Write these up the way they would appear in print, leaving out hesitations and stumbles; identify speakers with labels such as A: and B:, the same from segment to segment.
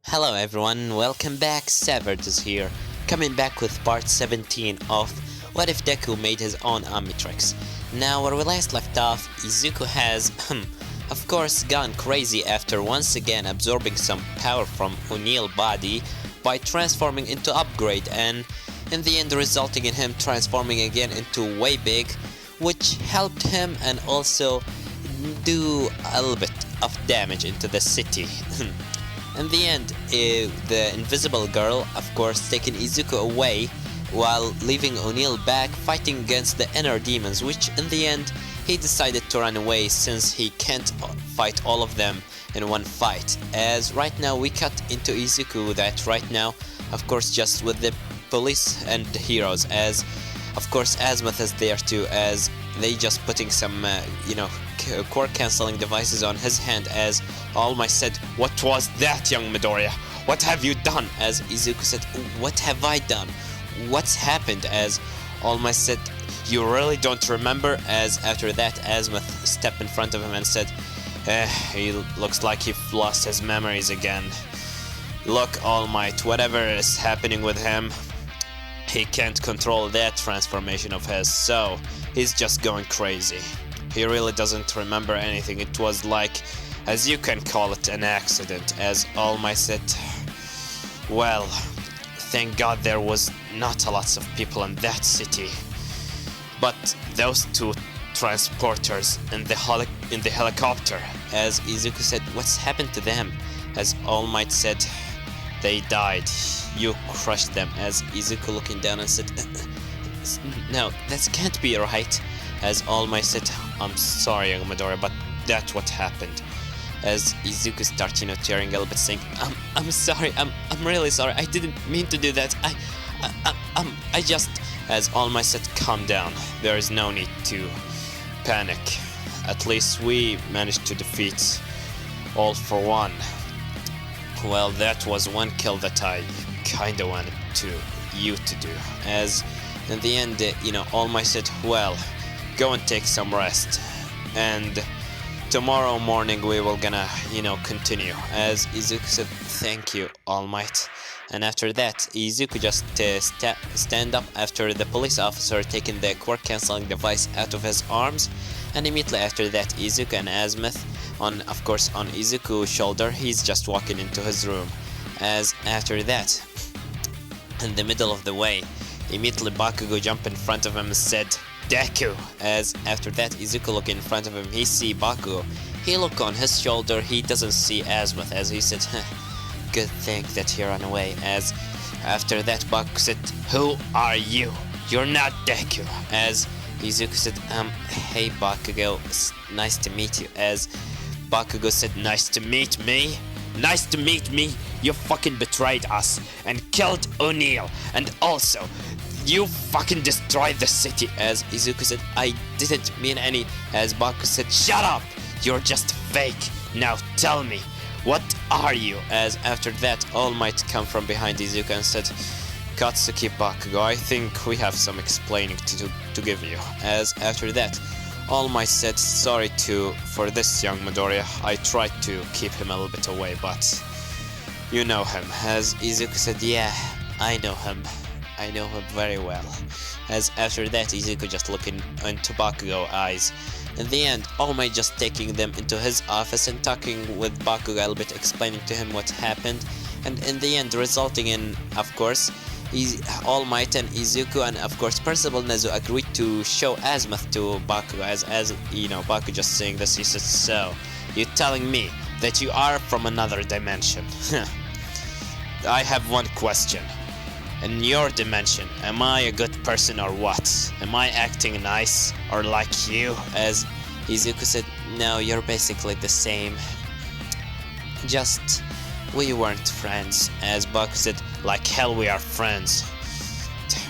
A: Hello everyone, welcome back, Severed is here, coming back with part 17 of What If Deku Made His Own Omnitrix. Now, where we last left off, Izuku has, of course, gone crazy after once again absorbing some power from O'Neill's body by transforming into Upgrade, and in the end resulting in him transforming again into Way Big, which helped him and also do a little bit of damage into the city. In the end, the invisible girl, of course, taking Izuku away while leaving O'Neill back fighting against the inner demons, which in the end he decided to run away since he can't fight all of them in one fight. As right now we cut into Izuku that right now, of course, just with the police and the heroes, as of course Azimuth is there too, as they just putting some core cancelling devices on his hand, as All Might said, "What was that, young Midoriya? What have you done?" As Izuku said, "What have I done? What's happened?" As All Might said, "You really don't remember?" As after that Azimuth stepped in front of him and said, he looks like he lost his memories again. Look, All Might, whatever is happening with him, he can't control that transformation of his, so he's just going crazy. He really doesn't remember anything. It was like, as you can call it, an accident." As All Might said, "Well, thank God there was not a lot of people in that city. But those two transporters in the helicopter." As Izuku said, "What's happened to them?" As All Might said, "They died. You crushed them." As Izuku looking down and said, "No, that can't be right." As All Might said, "I'm sorry, young Midoriya, but that's what happened." As Izuku starts, tearing a little bit, saying, I'm sorry, I'm really sorry, I didn't mean to do that, I just..." As All Might said, "Calm down, there is no need to panic. At least we managed to defeat All for One. Well, that was one kill that I kinda wanted you to do." As in the end, All Might said, "Well, go and take some rest, and tomorrow morning we will gonna, continue." As Izuku said, "Thank you, All Might." And after that, Izuku just stand up after the police officer taking the quirk cancelling device out of his arms, and immediately after that, Izuku and Azimuth on Izuku's shoulder, he's just walking into his room. As after that, in the middle of the way, immediately Bakugo jumped in front of him and said, "Deku!" As after that, Izuku look in front of him, he see Bakugo. He look on his shoulder, he doesn't see Azimuth, as he said, "Good thing that he ran away." As after that, Bakugo said, "Who are you? You're not Deku." As Izuku said, "Hey Bakugo, it's nice to meet you." As Bakugo said, "Nice to meet me? Nice to meet me? You fucking betrayed us and killed O'Neill, and also you fucking destroyed the city." As Izuku said, "I didn't mean any." As Bakugo said, "Shut up! You're just fake. Now tell me, what are you?" As after that, All Might come from behind Izuku and said, "Katsuki, Bakugo, I think we have some explaining to give you." As after that, All Might said, "Sorry for this, young Midoriya. I tried to keep him a little bit away, but you know him." As Izuku said, "Yeah, I know him. I know him very well." As after that, Izuku just looking into Bakugo's eyes. In the end, All Might just taking them into his office and talking with Bakugo a little bit, explaining to him what happened, and in the end resulting in, of course, All Might and Izuku and of course Percival Nezu agreed to show Azimuth to Bakugo. As Bakugo just saying this, he said, "So, you're telling me that you are from another dimension? I have one question. In your dimension, am I a good person or what? Am I acting nice or like you?" As Izuku said, "No, you're basically the same. Just, we weren't friends." As Bakugo said, "Like hell we are friends.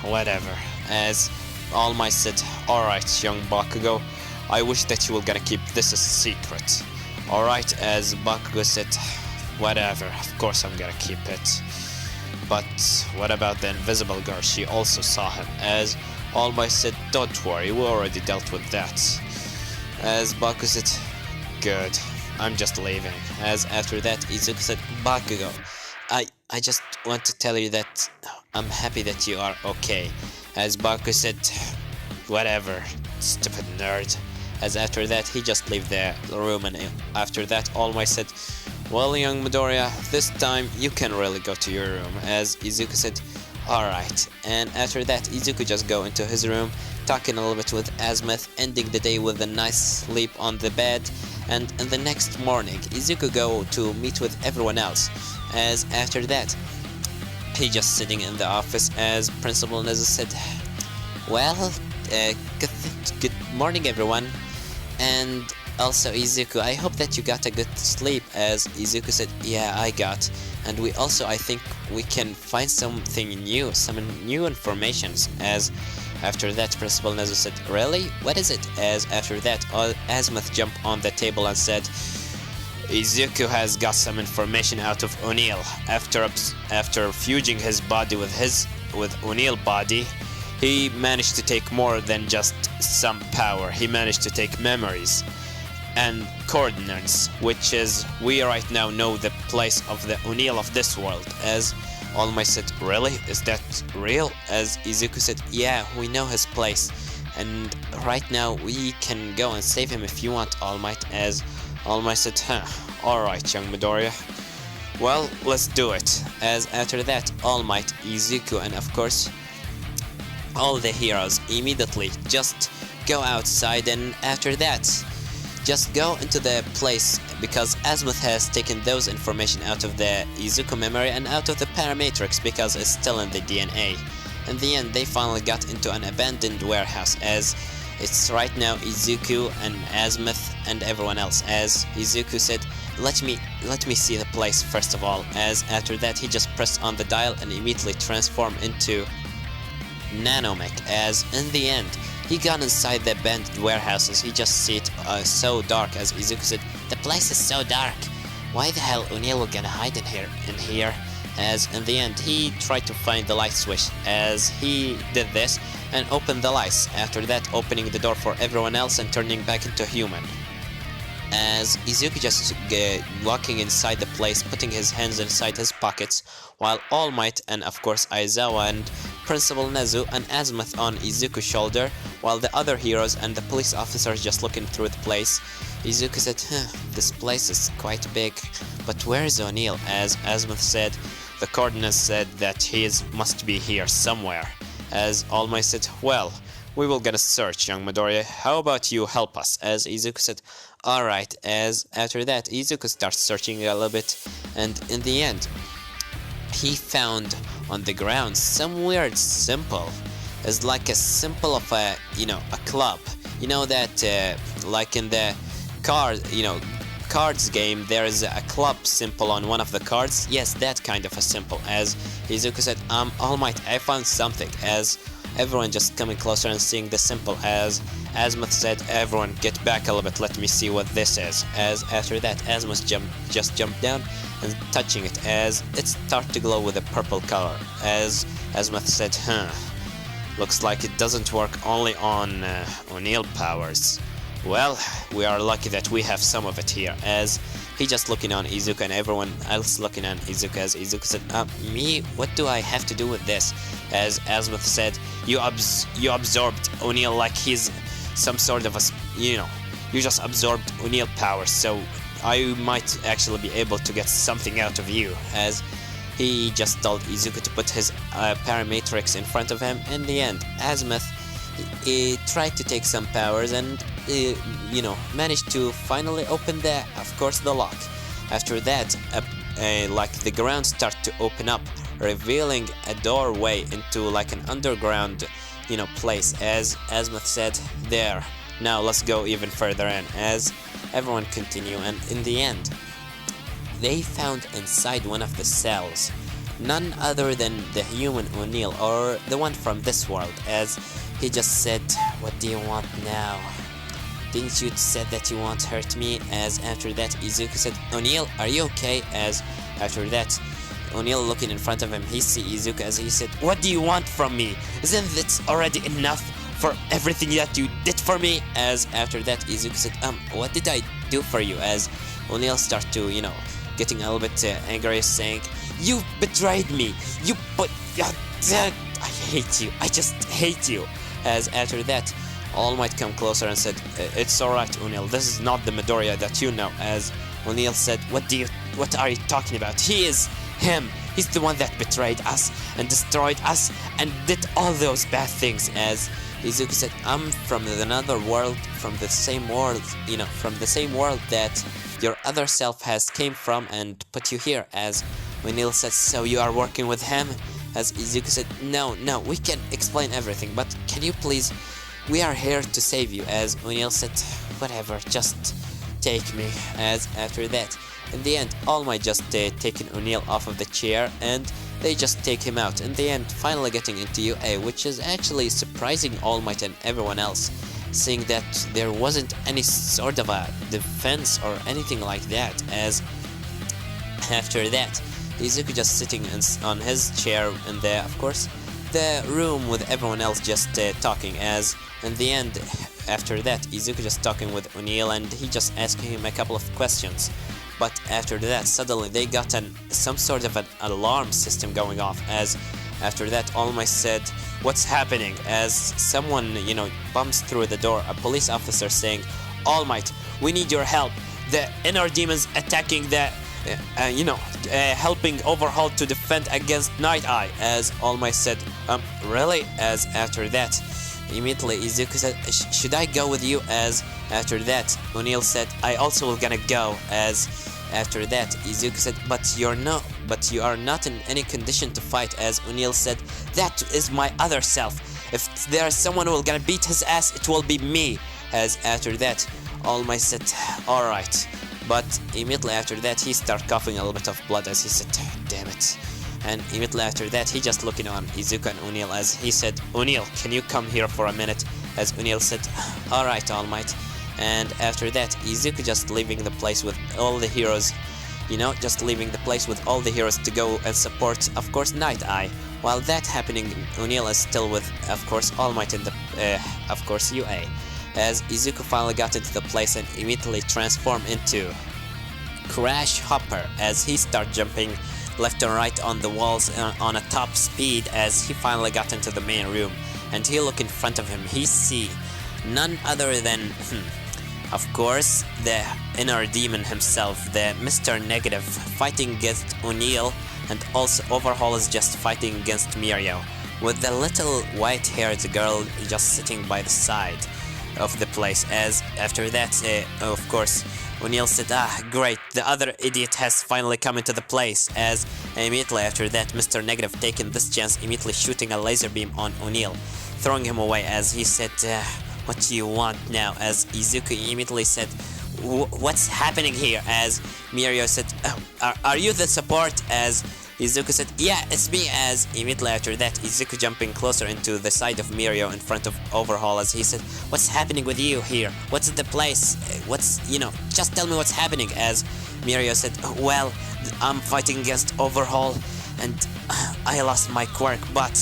A: Whatever." As All Might said, "Alright, young Bakugo, I wish that you were gonna keep this a secret." "Alright." As Bakugo said, "Whatever, of course I'm gonna keep it. But what about the invisible girl? She also saw him." As All Might said, "Don't worry, we already dealt with that." As Bakugo said, "Good, I'm just leaving." As after that, Izuku said, "Bakugo, I just want to tell you that I'm happy that you are okay. As Baku said, whatever, stupid nerd. As after that, he just left the room, and after that, All Might said, well, young Midoriya, this time you can really go to your room. As Izuku said, alright. And after that, Izuku just go into his room, talking a little bit with Azimuth, ending the day with a nice sleep on the bed. And in the next morning, Izuku go to meet with everyone else. As after that, he just sitting in the office as Principal Nezu said, well, good morning everyone. And also Izuku, I hope that you got a good sleep. As Izuku said, yeah, I got. And we also, I think we can find something new, some new informations. As after that, Principal Nezu said, really? What is it? As after that, Azimuth jumped on the table and said, Izuku has got some information out of O'Neil. After fusing his body with O'Neil's body, he managed to take more than just some power. He managed to take memories and coordinates, which is, we right now know the place of the O'Neil of this world. As All Might said, really? Is that real? As Izuku said, yeah, we know his place. And right now we can go and save him if you want, All Might. As All Might said, alright, young Midoriya. Well, let's do it. As after that, All Might, Izuku, and of course, all the heroes immediately just go outside, and after that, just go into the place, because Azimuth has taken those information out of the Izuku memory and out of the Paramatrix because it's still in the DNA. In the end, they finally got into an abandoned warehouse, as it's right now Izuku and Azimuth and everyone else. As Izuku said, let me see the place first of all. As after that, he just pressed on the dial and immediately transformed into Nanomech. As in the end, he got inside the abandoned warehouses. He just see it so dark. As Izuku said, the place is so dark. Why the hell O'Neil will gonna hide in here? As in the end, he tried to find the light switch. As he did this and opened the lights. After that, opening the door for everyone else and turning back into human. As Izuku just walking inside the place, putting his hands inside his pockets, while All Might and of course Aizawa and Principal Nezu and Azimuth on Izuku's shoulder, while the other heroes and the police officers just looking through the place. Izuku said, this place is quite big, but where is O'Neil? As Azimuth said, the coordinates said that he must be here somewhere. As All Might said, well, we will get a search, young Midoriya. How about you help us? As Izuku said, alright. As after that, Izuku starts searching a little bit, and in the end, he found on the ground some weird symbol. It's like a symbol of a club. You know that like in the cards game, there is a club symbol on one of the cards. Yes, that kind of a symbol. As Izuku said, All Might, I found something. As everyone just coming closer and seeing the symbol. As Azimuth said, everyone get back a little bit, let me see what this is. As after that, Azimuth just jumped down and touching it, as it started to glow with a purple color. As Azimuth said, looks like it doesn't work only on O'Neil powers. Well, we are lucky that we have some of it here. As he just looking on Izuku and everyone else looking on Izuku. As Izuku said, me? What do I have to do with this? As Azimuth said, you absorbed O'Neil like he's some sort of a, you just absorbed O'Neil powers, so I might actually be able to get something out of you. As he just told Izuku to put his Paramatrix in front of him. In the end, Azimuth he tried to take some powers and managed to finally open the lock. After that, like the ground started to open up, revealing a doorway into like an underground place. As Azimuth said, there, now let's go even further in. As everyone continue, and in the end, they found inside one of the cells none other than the human O'Neil, or the one from this world. As he just said, what do you want now? Didn't you said that you won't hurt me? As after that, Izuku said, O'Neil, are you okay? As after that, O'Neil looking in front of him, he see Izuku as he said, what do you want from me? Isn't this already enough for everything that you did for me? As after that, Izuku said, what did I do for you? As O'Neil start to, getting a little bit angry, saying, "You betrayed me! You put... I hate you! I just hate you!" As after that, All Might come closer and said, "It's alright, O'Neil, this is not the Midoriya that you know." As O'Neil said, what are you talking about? He is him! He's the one that betrayed us and destroyed us and did all those bad things. As Izuku said, "I'm from another world, from the same world, from the same world that your other self has came from and put you here." As O'Neil said, "So you are working with him?" As Izuku said, No, we can explain everything, but can you please, we are here to save you." As O'Neil said, "Whatever, just take me." As after that, in the end, All Might just taken O'Neil off of the chair and they just take him out. In the end, finally getting into UA, which is actually surprising All Might and everyone else, seeing that there wasn't any sort of a defense or anything like that. As after that, Izuku just sitting on his chair in the, of course, the room with everyone else just talking. As in the end, after that, Izuku just talking with O'Neil and he just asking him a couple of questions. But after that, suddenly they got some sort of an alarm system going off. As after that, All Might said, "What's happening?" As someone, bumps through the door, a police officer saying, "All Might, we need your help. The inner demons attacking the, helping Overhaul to defend against Night Eye." As All Might said, really?" As after that, immediately Izuku said, "Should I go with you?" As after that, O'Neil said, "I also will gonna go." As after that, Izuku said, but you are not in any condition to fight." As O'Neil said, "That is my other self. If there is someone who will gonna beat his ass, it will be me." As after that, All Might said, "Alright." But immediately after that, he started coughing a little bit of blood as he said, "Damn it." And immediately after that, he just looking on Izuku and O'Neil as he said, "O'Neil, can you come here for a minute?" As O'Neil said, "Alright, All Might." And after that, Izuku just leaving the place with all the heroes, just leaving the place with all the heroes to go and support, of course, Night Eye. While that happening, O'Neil is still with, of course, All Might in the, of course, UA. As Izuku finally got into the place and immediately transformed into Crash Hopper as he started jumping left and right on the walls on a top speed. As he finally got into the main room and he look in front of him, he see none other than of course the inner demon himself, the Mr. Negative, fighting against O'Neil, and also Overhaul is just fighting against Mirio, with the little white-haired girl just sitting by the side of the place. As after that, of course, O'Neil said, great, the other idiot has finally come into the place." As immediately after that, Mr. Negative taking this chance, immediately shooting a laser beam on O'Neil, throwing him away. As he said, "What do you want now?" As Izuku immediately said, "What's happening here?" As Mirio said, are you the support?" As Izuku said, "Yeah, it's me." As immediately after that, Izuku jumping closer into the side of Mirio in front of Overhaul as he said, "What's happening with you here? What's the place? Just tell me what's happening." As Mirio said, "Well, I'm fighting against Overhaul and I lost my quirk, but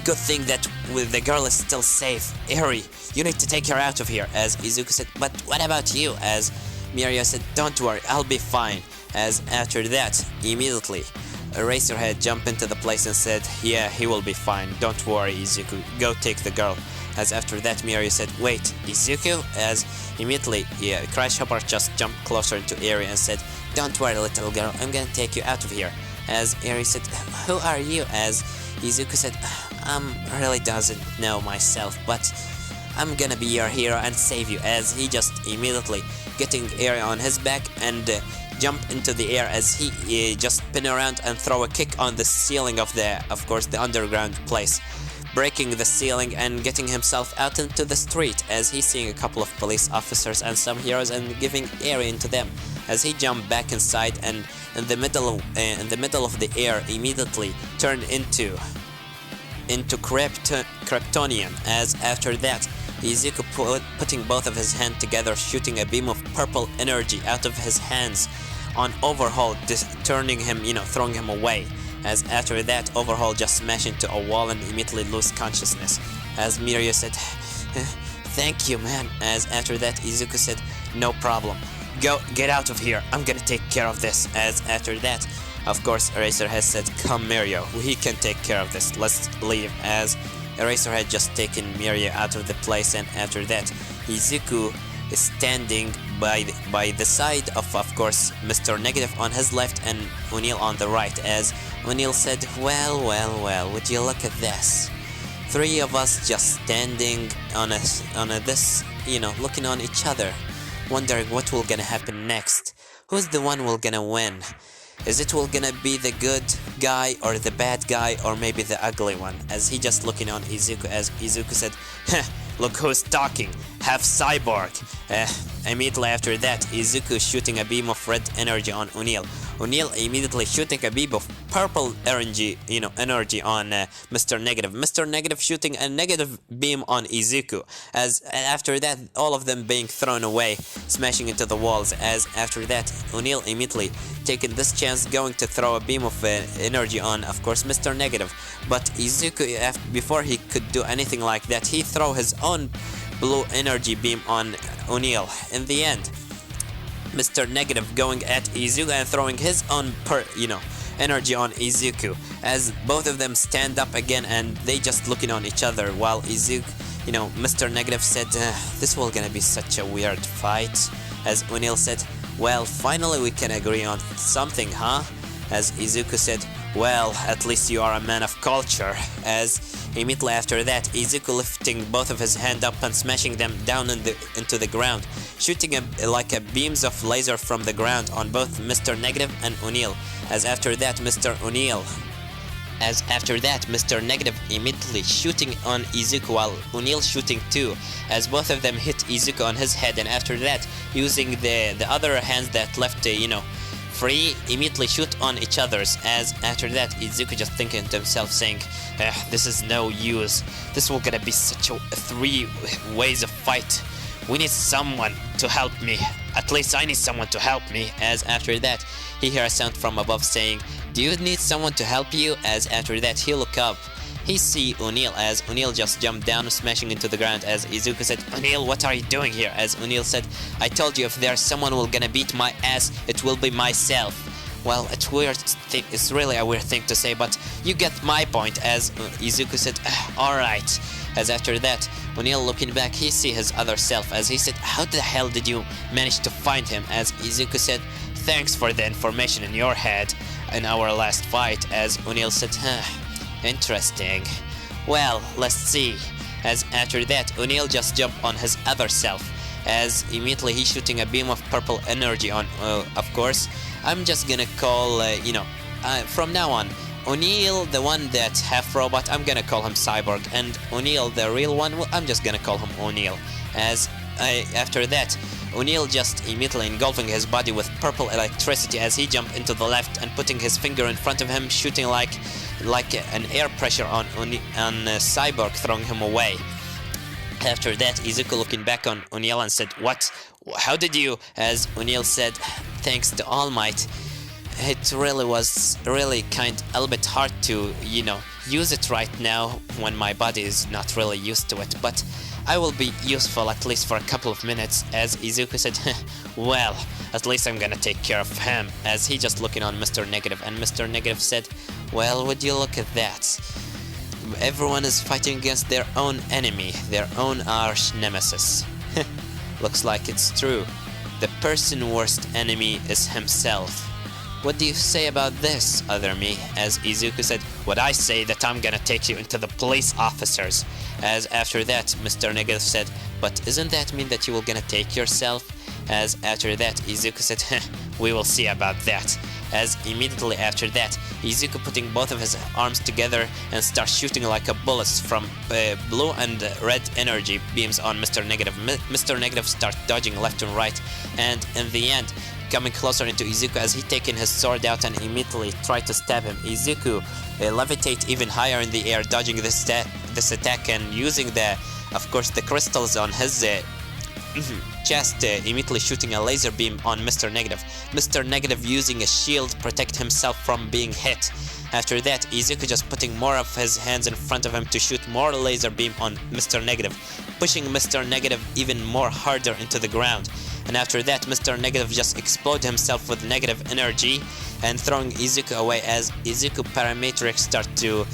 A: good thing that the girl is still safe. Hurry, you need to take her out of here." As Izuku said, "But what about you?" As Mirio said, "Don't worry, I'll be fine." As after that, immediately, Eraserhead jumped into the place and said, "Yeah, he will be fine. Don't worry, Izuku. Go take the girl." As after that, Mirio said, "Wait, Izuku?" As immediately, Crash Hopper just jumped closer into Eri and said, "Don't worry, little girl. I'm gonna take you out of here." As Eri said, "Who are you?" As Izuku said, really doesn't know myself, but I'm gonna be your hero and save you." As he just immediately getting Eri on his back and jump into the air as he just spin around and throw a kick on the ceiling of the underground place, breaking the ceiling and getting himself out into the street. As he's seeing a couple of police officers and some heroes and giving air into them. As he jumped back inside and in the middle of the air immediately turned into Kryptonian. As after that, Izuku putting both of his hands together, shooting a beam of purple energy out of his hands on Overhaul, turning him, throwing him away. As after that, Overhaul just smashed into a wall and immediately lose consciousness. As Mirio said, "Thank you, man." As after that, Izuku said, "No problem. Go, get out of here. I'm gonna take care of this. As after that, of course, Eraserhead said, come Mirio, he can take care of this. Let's leave. As Eraserhead just taken Mirio out of the place, and after that, Izuku is standing by the side of course, Mr. Negative on his left and O'Neil on the right. As O'Neil said, well, would you look at this? Three of us just standing on this, you know, looking on each other, wondering what will gonna happen next. Who's the one will gonna win? Is it will gonna be the good guy or the bad guy, or maybe the ugly one? As he just looking on Izuku, as Izuku said, heh, look who's talking, half cyborg. Immediately after that, Izuku shooting a beam of red energy on O'Neil. O'Neil immediately shooting a beam of purple energy, energy on Mr. Negative. Mr. Negative shooting a negative beam on Izuku. As after that, all of them being thrown away, smashing into the walls. As after that, O'Neil immediately taking this chance, going to throw a beam of energy on, of course, Mr. Negative. But Izuku, before he could do anything like that, he throw his own blue energy beam on O'Neil. In the end, Mr. Negative going at Izuku and throwing his own energy on Izuku, as both of them stand up again and they just looking on each other, while Izuku, Mr. Negative said, this will gonna be such a weird fight. As O'Neil said, well, finally we can agree on something, huh? As Izuku said, well, at least you are a man of culture. As immediately after that, Izuku lifting both of his hand up and smashing them down into the ground, shooting like a beams of laser from the ground on both Mr. Negative and O'Neil. As after that, Mr. Negative immediately shooting on Izuku, while O'Neil shooting too, as both of them hit Izuku on his head, and after that, using the other hands that left, free, immediately shoot on each other's. As after that, Izuku just thinking to himself, saying, this is no use. This will gonna be such a 3 ways of fight. We need someone to help me. At least I need someone to help me. As after that, he hear a sound from above saying, do you need someone to help you? As after that, he look up. He see O'Neil, as O'Neil just jumped down, smashing into the ground. As Izuku said, O'Neil, what are you doing here? As O'Neil said, I told you if there's someone who gonna beat my ass, it will be myself. Well, it's really a weird thing to say, but you get my point. As Izuku said, alright. As after that, O'Neil looking back, he see his other self, as he said, how the hell did you manage to find him? As Izuku said, thanks for the information in your head in our last fight. As O'Neil said, interesting. Well, let's see. As after that, O'Neil just jumped on his other self, as immediately he's shooting a beam of purple energy on, of course, I'm just gonna call, from now on, O'Neil, the one that's half robot, I'm gonna call him Cyborg, and O'Neil, the real one, I'm just gonna call him O'Neil. As after that, O'Neil just immediately engulfing his body with purple electricity, as he jumped into the left and putting his finger in front of him, shooting like an air pressure on Cyborg, throwing him away. After that, Izuku looking back on O'Neil and said, what? How did you? As O'Neil said, thanks to All Might. It really was a little bit hard to, use it right now when my body is not really used to it, but I will be useful at least for a couple of minutes. As Izuku said, well, at least I'm gonna take care of him. As he just looking on Mr. Negative, and Mr. Negative said, well, would you look at that? Everyone is fighting against their own enemy, their own arch nemesis. Looks like it's true. The person's worst enemy is himself. What do you say about this, other me? As Izuku said, what I say that I'm gonna take you into the police officers. As after that, Mr. Negative said, but isn't that mean that you will gonna take yourself? As after that, Izuku said, we will see about that. As immediately after that, Izuku putting both of his arms together and start shooting like a bullets from blue and red energy beams on Mr. Negative. Mr. Negative start dodging left and right, and in the end, coming closer into Izuku as he taking his sword out and immediately try to stab him. Izuku levitate even higher in the air, dodging this attack and using of course, the crystals on his chest, immediately shooting a laser beam on Mr. Negative. Mr. Negative using a shield protect himself from being hit. After that, Izuku just putting more of his hands in front of him to shoot more laser beam on Mr. Negative, pushing Mr. Negative even more harder into the ground. and after that Mr. Negative just exploded himself with negative energy and throwing Izuku away as Izuku Parametric start to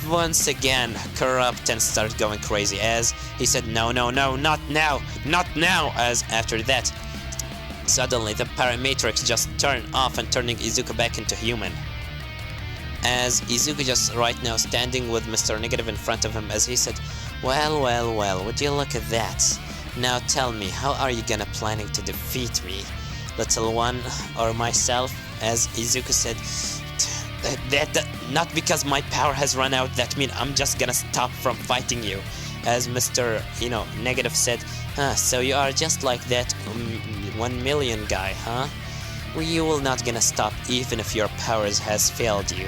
A: once again corrupt and start going crazy as he said no, not now, as after that suddenly the Parametrics just turn off and turning Izuku back into human. As Izuku just right now standing with Mr. Negative in front of him as he said, well, would you look at that? Now tell me, how are you gonna planning to defeat me, little one, or myself? As Izuku said, that not because my power has run out, that mean I'm just gonna stop from fighting you. As Mr. Negative said, so you are just like that 1 million guy, huh? Well, you will not gonna stop even if your powers has failed you.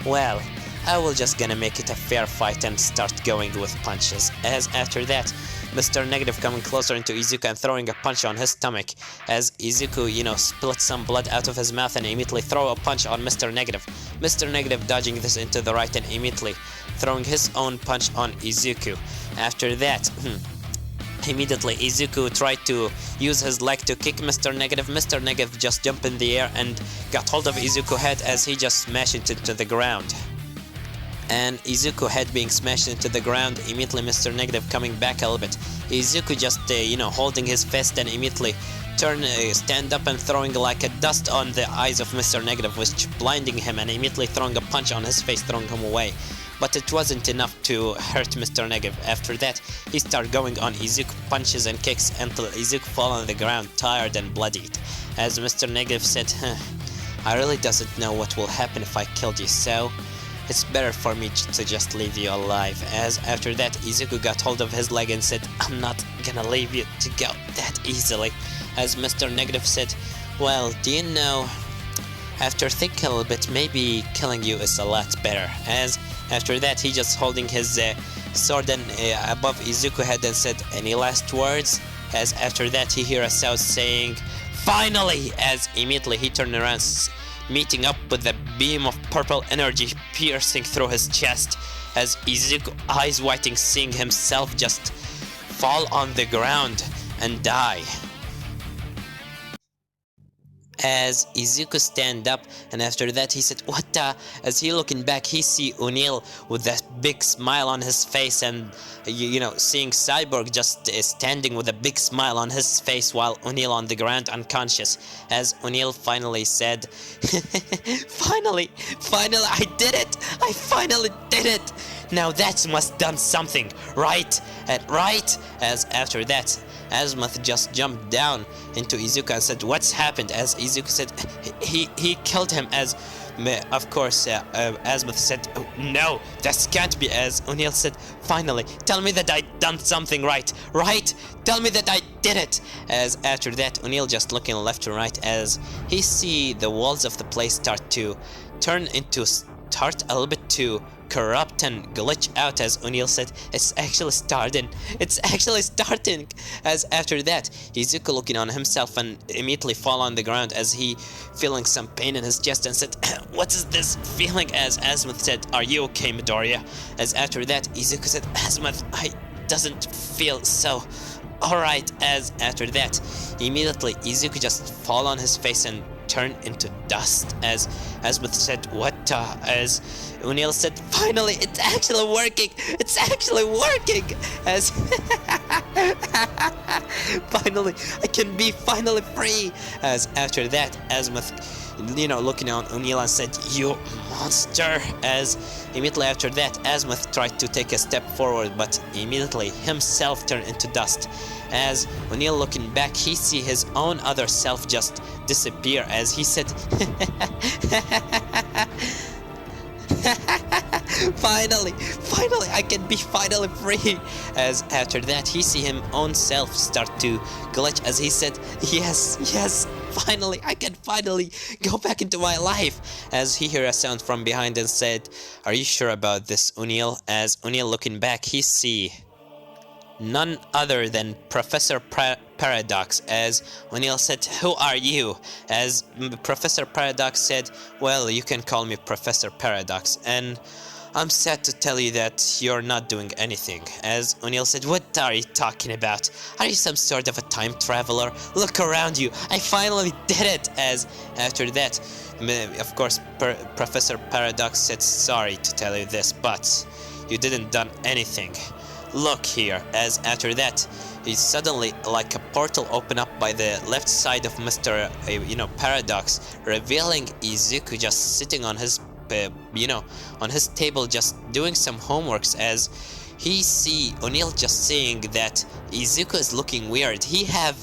A: Well, I will just gonna make it a fair fight and start going with punches. As after that, Mr. Negative coming closer into Izuku and throwing a punch on his stomach. As Izuku, split some blood out of his mouth and immediately throw a punch on Mr. Negative. Mr. Negative dodging this into the right and immediately throwing his own punch on Izuku. After that, immediately Izuku tried to use his leg to kick Mr. Negative. Mr. Negative just jumped in the air and got hold of Izuku's head as he just smashed it into the ground. And Izuku head being smashed into the ground, immediately Mr. Negative coming back a little bit. Izuku just, holding his fist and immediately stand up and throwing like a dust on the eyes of Mr. Negative, which blinding him, and immediately throwing a punch on his face, throwing him away. But it wasn't enough to hurt Mr. Negative. After that, he started going on Izuku punches and kicks until Izuku fall on the ground, tired and bloodied. As Mr. Negative said, I really doesn't know what will happen if I killed you, so it's better for me to just leave you alive. As after that, Izuku got hold of his leg and said, I'm not gonna leave you to go that easily. As Mr. Negative said, well, do you know, after thinking a little bit, maybe killing you is a lot better. As after that, he just holding his sword and above Izuku's head and said, any last words? As after that, he hear a sound saying, finally! As immediately he turned around, meeting up with a beam of purple energy piercing through his chest. As Izuku, eyes whiting, seeing himself just fall on the ground and die. As Izuku stand up, and after that he said, what the? As he looking back, he see O'Neil with that big smile on his face, and seeing Cyborg just standing with a big smile on his face while O'Neil on the ground unconscious. As O'Neil finally said, finally, I did it! I finally did it! Now that must done something, right? Right? As after that, Azimuth just jumped down into Izuku and said, what's happened? As Izuku said, he killed him. As of course Azimuth said, oh, no, that can't be. As O'Neil said, finally, tell me that I done something right? Tell me that I did it. As after that, O'Neil just looking left and right as he see the walls of the place start a little bit to corrupt and glitch out. As O'Neil said, it's actually starting. As after that, Izuku looking on himself and immediately fall on the ground as he feeling some pain in his chest and said, what is this feeling? As Azimuth said, are you okay, Midoriya? As after that, Izuku said, Azimuth, I doesn't feel so alright. As after that, immediately Izuku just fall on his face and turn into dust. As Azimuth said, what? As O'Neil said, finally, it's actually working. As finally, I can be finally free. As after that, Azimuth, looking on O'Neil and said, you monster. As immediately after that, Azimuth tried to take a step forward, but immediately himself turned into dust. As O'Neil looking back, he see his own other self just disappear. As he said, finally, I can be finally free. As after that, he see him own self start to glitch. As he said, yes, finally, I can finally go back into my life. As he hear a sound from behind and said, are you sure about this, O'Neil? As O'Neil looking back, he see none other than Professor Paradox. As O'Neil said, who are you? As Professor Paradox said, well, you can call me Professor Paradox. And I'm sad to tell you that you're not doing anything. As O'Neill said, what are you talking about? Are you some sort of a time traveler? Look around you, I finally did it! As after that, of course, Professor Paradox said, sorry to tell you this, but you didn't done anything. Look here. As after that, he suddenly, like a portal, opened up by the left side of Mr. Paradox, revealing Izuku just sitting on his on his table just doing some homeworks. As he see O'Neill just saying that Izuku is looking weird. He have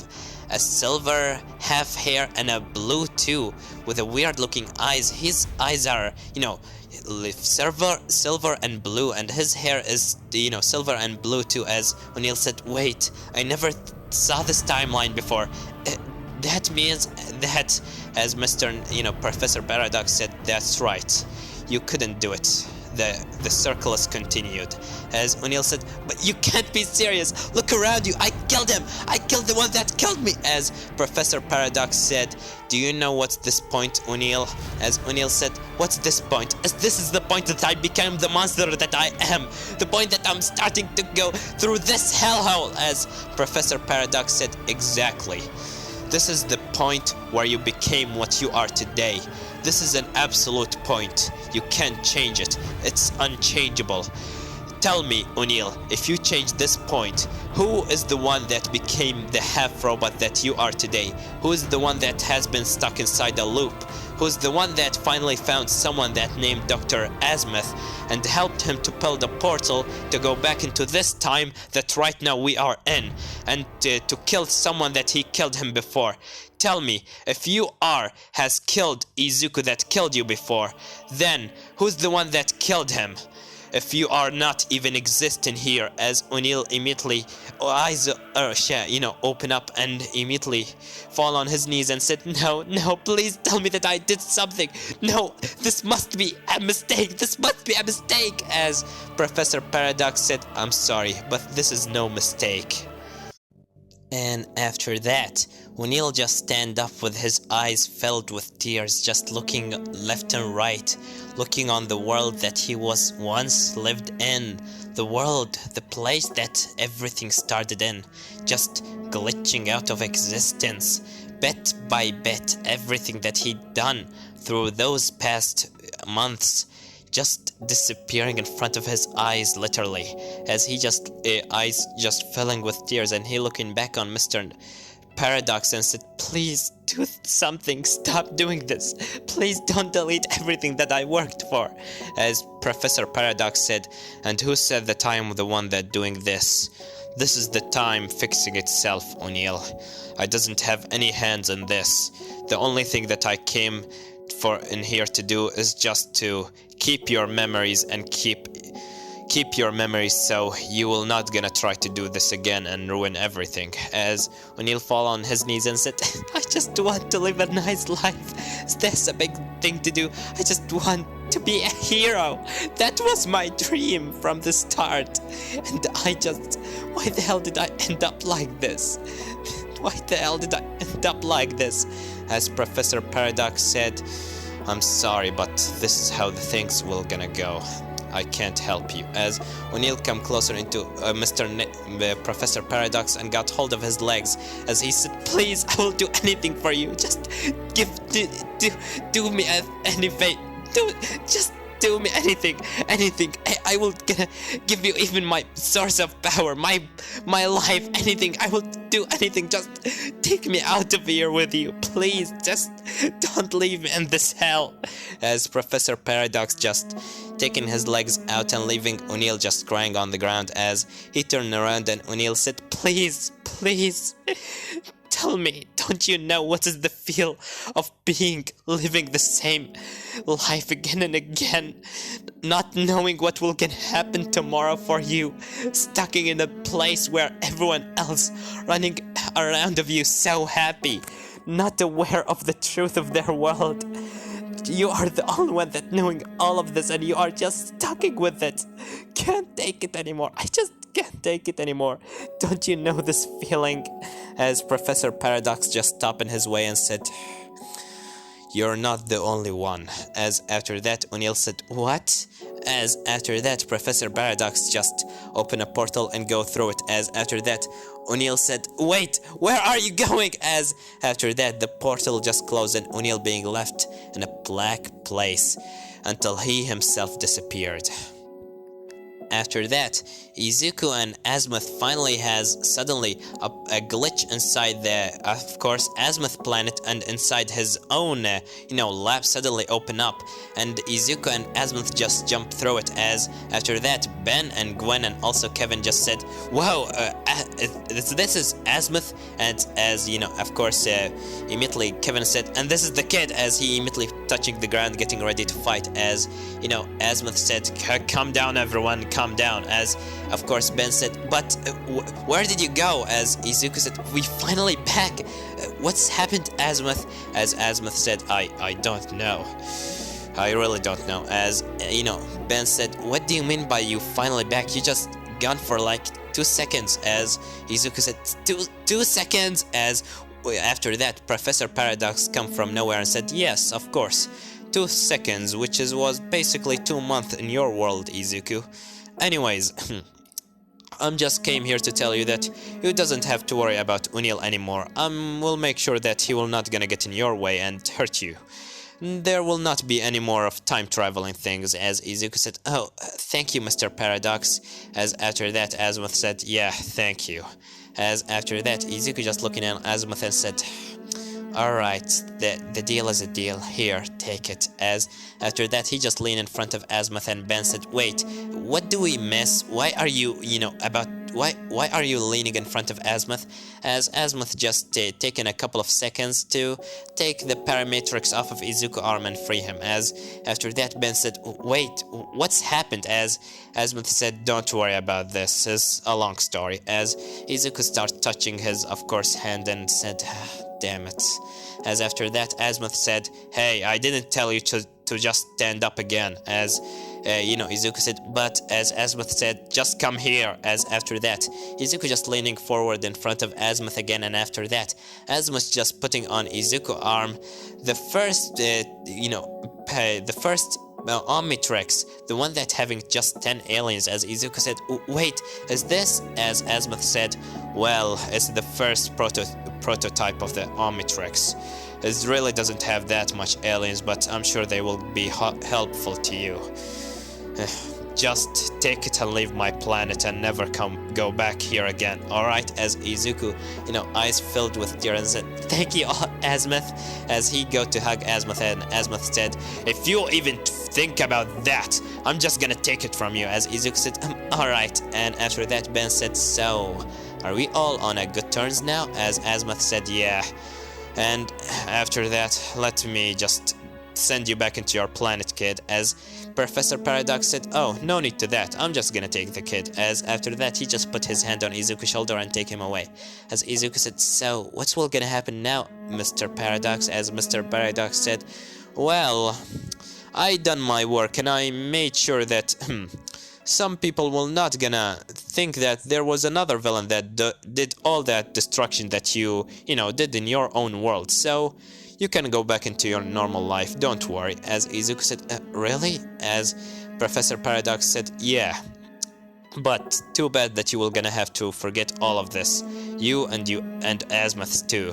A: a silver half hair and a blue too, with a weird looking eyes. His eyes are, silver and blue, and his hair is, silver and blue too. As O'Neill said, wait, I never saw this timeline before. That means that, as Professor Paradox said, that's right. You couldn't do it. The circle is continued. As O'Neill said, but you can't be serious. Look around you. I killed him. I killed the one that killed me. As Professor Paradox said, do you know what's this point, O'Neill? As O'Neill said, what's this point? As this is the point that I became the monster that I am. The point that I'm starting to go through this hellhole. As Professor Paradox said, exactly. This is the point where you became what you are today. This is an absolute point. You can't change it. It's unchangeable. Tell me, O'Neill, if you change this point, who is the one that became the half-robot that you are today? Who is the one that has been stuck inside a loop? Who's the one that finally found someone that named Dr. Azimuth and helped him to build a portal to go back into this time that right now we are in, and to kill someone that he killed him before? Tell me, if you has killed Izuku that killed you before, then who's the one that killed him? If you are not even existing here. As O'Neill immediately eyes open up and immediately fall on his knees and said, no, please tell me that I did something. No, this must be a mistake. This must be a mistake. As Professor Paradox said, I'm sorry, but this is no mistake. And after that, O'Neill just stand up with his eyes filled with tears, just looking left and right, looking on the world that he was once lived in, the world, the place that everything started in, just glitching out of existence, bit by bit, everything that he'd done through those past months, just disappearing in front of his eyes, literally, as he just eyes just filling with tears, and he looking back on Mr. Paradox and said, please do something, stop doing this, please don't delete everything that I worked for. As Professor Paradox said, and who said that I am the one that doing this? This is the time fixing itself, O'Neill. I doesn't have any hands in this. The only thing that I came for in here to do is just to keep your memories and keep your memories, so you will not gonna try to do this again and ruin everything. As O'Neill fall on his knees and said, I just want to live a nice life. That's a big thing to do. I just want to be a hero. That was my dream from the start. And why the hell did I end up like this? Why the hell did I end up like this? As Professor Paradox said, I'm sorry, but this is how the things will gonna go. I can't help you. As O'Neill come closer into Professor Paradox and got hold of his legs, as he said, please, I will do anything for you. Just do me any favor. Just do me anything. I will gonna give you even my source of power, my life, anything. I will do anything. Just take me out of here with you, please. Just don't leave me in this hell. As Professor Paradox just taking his legs out and leaving O'Neill just crying on the ground, as he turned around and O'Neill said, please, tell me, don't you know what is the feel of living the same life again and again, not knowing what will gonna happen tomorrow for you, stuck in a place where everyone else running around of you so happy, not aware of the truth of their world. You are the only one that knowing all of this, and you are just stuck with it. Can't take it anymore. I just can't take it anymore. Don't you know this feeling? As Professor Paradox just stopped in his way and said, you're not the only one. As after that, O'Neill said, what? as after that Professor Paradox just open a portal and go through it, as after that O'Neil said, "Wait, where are you going?" As after that the portal just closed and O'Neil being left in a black place until he himself disappeared. After that, Izuku and Azimuth finally has suddenly a glitch inside the, of course, Azimuth planet, and inside his own, lab suddenly open up, and Izuku and Azimuth just jump through it, as after that, Ben and Gwen and also Kevin just said, "Whoa, this is Azimuth," and as, of course, immediately Kevin said, "And this is the kid," as he immediately touching the ground, getting ready to fight, as, Azimuth said, "Calm down, everyone, calm down," as of course Ben said, "But where did you go?" As Izuku said, "We finally back. What's happened, Azimuth?" As Azimuth said, I don't know. I really don't know." As, Ben said, "What do you mean by you finally back? You just gone for like 2 seconds." As Izuku said, two seconds?" As after that, Professor Paradox come from nowhere and said, "Yes, of course. 2 seconds, which was basically 2 months in your world, Izuku. Anyways, I'm just came here to tell you that you doesn't have to worry about O'Neil anymore. We'll make sure that he will not gonna get in your way and hurt you. There will not be any more of time traveling things." As Izuku said, "Oh, thank you, Mr. Paradox." As after that, Azimuth said, "Yeah, thank you." As after that, Izuku just looking at Azimuth and said, "Alright, the deal is a deal. Here, take it." As after that, he just leaned in front of Azimuth and Ben said, "Wait, what do we miss? Why are you, why are you leaning in front of Azimuth?" As Azimuth just taken a couple of seconds to take the parametrics off of Izuku's arm and free him. As after that, Ben said, "Wait, what's happened?" As Azimuth said, "Don't worry about this. It's a long story." As Izuku started touching his, of course, hand and said, "Damn it." As after that, Azimuth said, "Hey, I didn't tell you to just stand up again." As, Izuku said, "But," as Azimuth said, "just come here." As after that, Izuku just leaning forward in front of Azimuth again, and after that, Azimuth just putting on Izuku's arm the first, omnitrix, the one that having just 10 aliens. As Izuku said, "Wait, is this?" As Azimuth said, "Well, it's the first prototype of the omnitrix. It really doesn't have that much aliens, but I'm sure they will be helpful to you. Just take it and leave my planet and never go back here again, alright?" As Izuku, eyes filled with tears and said, "Thank you, Azimuth." As he go to hug Azimuth, and Azimuth said, "If you even think about that, I'm just gonna take it from you." As Izuku said, "Alright." And after that, Ben said, "So, are we all on a good terms now?" As Azimuth said, "Yeah." And after that, let me just send you back into your planet, kid. As Professor Paradox said, "Oh, no need to that. I'm just gonna take the kid." As after that, he just put his hand on Izuku's shoulder and take him away. As Izuku said, "So, what's will gonna happen now, Mr. Paradox?" As Mr. Paradox said, "Well, I done my work and I made sure that some people will not gonna think that there was another villain that did all that destruction that you did in your own world. So you can go back into your normal life, don't worry." As Izuku said, "Really?" As Professor Paradox said, "Yeah. But too bad that you will gonna have to forget all of this. You and Azimuth too.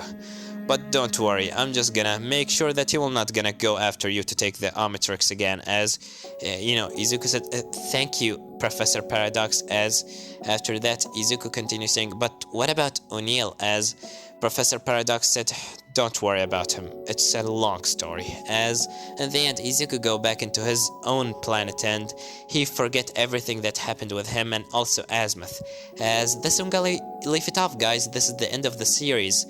A: But don't worry, I'm just gonna make sure that he will not gonna go after you to take the omnitrix again." As, Izuku said, "Thank you, Professor Paradox." As after that, Izuku continues saying, "But what about O'Neil?" As Professor Paradox said, "Don't worry about him. It's a long story." As in the end, Izuku go back into his own planet and he forget everything that happened with him and also Azimuth. As this, I'm gonna leave it off, guys. This is the end of the series.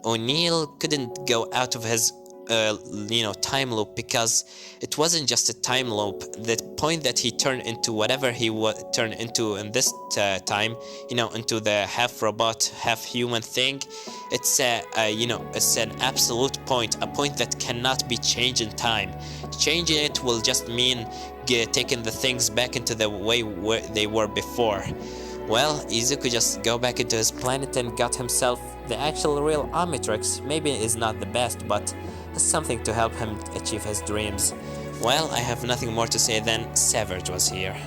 A: O'Neil couldn't go out of his time loop because it wasn't just a time loop. The point that he turned into whatever he turned into in this time, into the half robot, half human thing, it's it's an absolute point, a point that cannot be changed in time. Changing it will just mean taking the things back into the way they were before. Well, Izuku just go back into his planet and got himself the actual real omnitrix. Maybe it is not the best, but it's something to help him achieve his dreams. Well, I have nothing more to say than Severed was here.